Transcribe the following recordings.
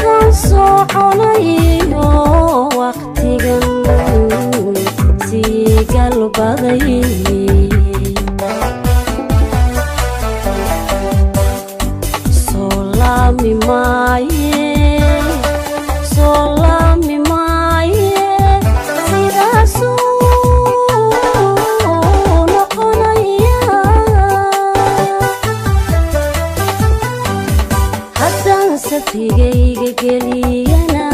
waayahan soconayo waqtigan sii galbaday soo laami maaye xiga geliyana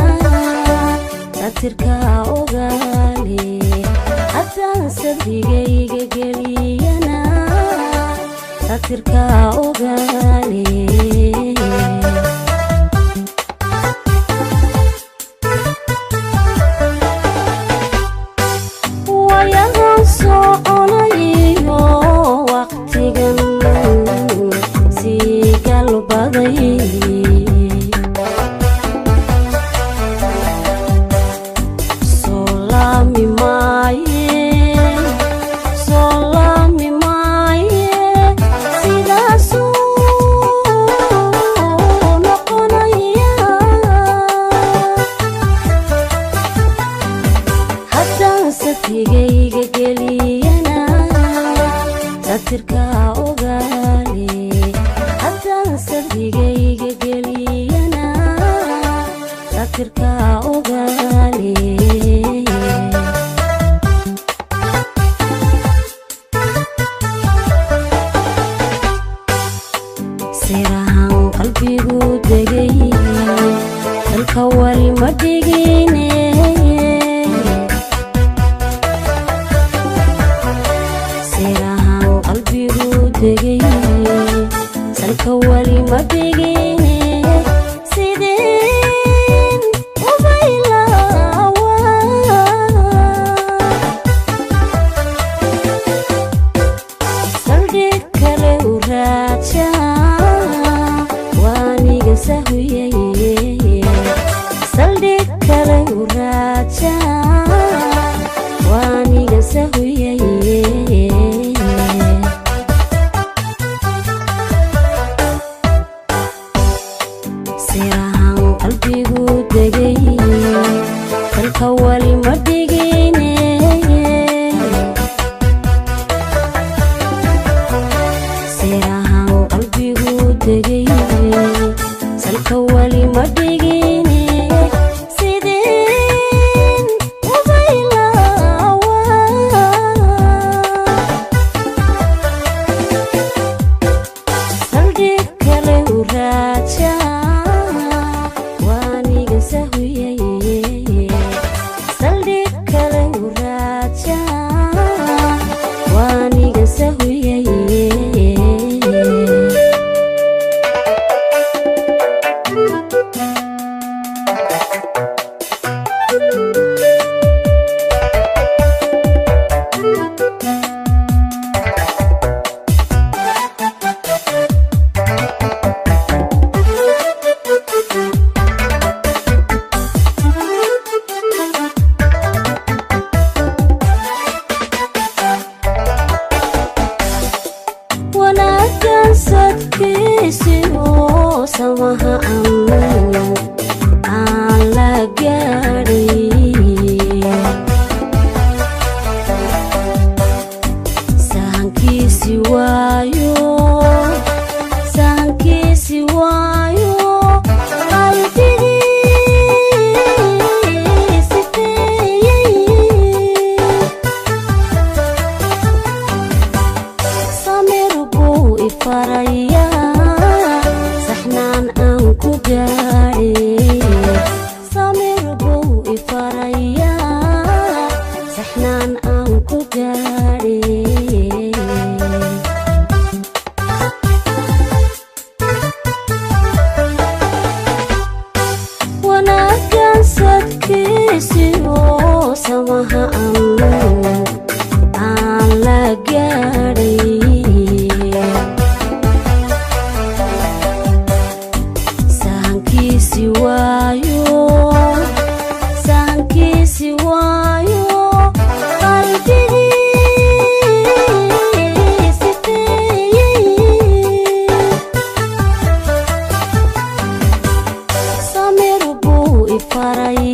satirka ogaale haddaan sadrigayga geliyana satirka ogaale waayahan soconayo waqtigan sii galbaday xiga geliyana satirka ogaale haddaan sadrigayga geliyana satirka ogaale sirahan qalbigu degay dalka wali ma dhigine salka wali ma dhigine sideen ubaylawa saldhig kale u raaja waaniga sahuyay saldhig kale u raaja waaniga sahuyay sirahan qalbigu degay dalka wali ma dhigine sirahan qalbigu degay salka wali ma dhigine sideen ubaylawa saldhig kale u raaja saldhig kale u raaja waaniga sahuyay wanaaggan sadkiisiyo samaha aan la gaadhay sahankiisi waayo qalbigii sifeeyey samir buu ifaraya saxnaan aan ku gaadhay samir buu ifaraya saxnaan aan ku gaadhay wanaaggan sadkiisiyo samaha aan la gaadhay sahankiisi waayo qalbigii sifeeyey samir ifaray